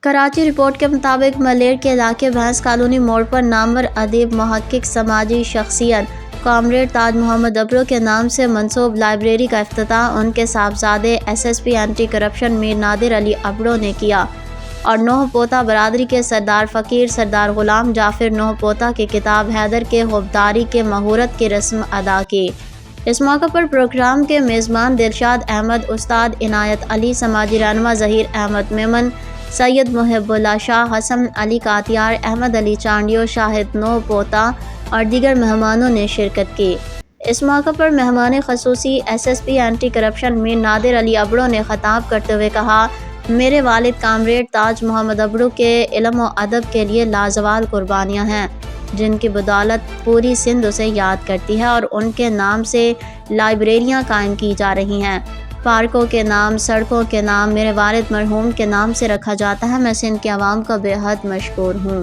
Karachi report کے مطابق ملیر کے علاقے بھینس کالونی موڑ پر نامور ادیب محقق سماجی شخصیت کامریڈ تاج محمد ابرو کے نام سے منسوب لائبریری کا افتتاح ان کے صاحبزادے S S P anti corruption Mir Nadir Ali Abro نے کیا اور نوح پوتا برادری کے سردار فقیر سردار غلام جعفر نوح پوتا کی کتاب حیدر کے خوبداری کے مہورت کی رسم ادا کی۔ اس موقع پر پروگرام کے میزبان دلشاد احمد، استاد عنایت علی، سماجی رہنما ظہیر احمد میمن، سید محب اللہ شاہ، حسن علی کاتیار، احمد علی چانڈیو، شاہد نوح پوتا اور دیگر مہمانوں نے شرکت کی۔ اس موقع پر مہمان خصوصی S S P anti corruption Mir Nadir Ali Abro نے خطاب کرتے ہوئے کہا، میرے والد کامریڈ تاج محمد ابرو کے علم و ادب کے لیے لازوال قربانیاں ہیں، جن کی بدولت پوری سندھ اسے یاد کرتی ہے اور ان کے نام سے لائبریریاں قائم کی جا رہی ہیں۔ پارکوں کے نام، سڑکوں کے نام میرے والد مرحوم کے نام سے رکھا جاتا ہے۔ میں سندھ کے عوام کا بے حد مشکور ہوں۔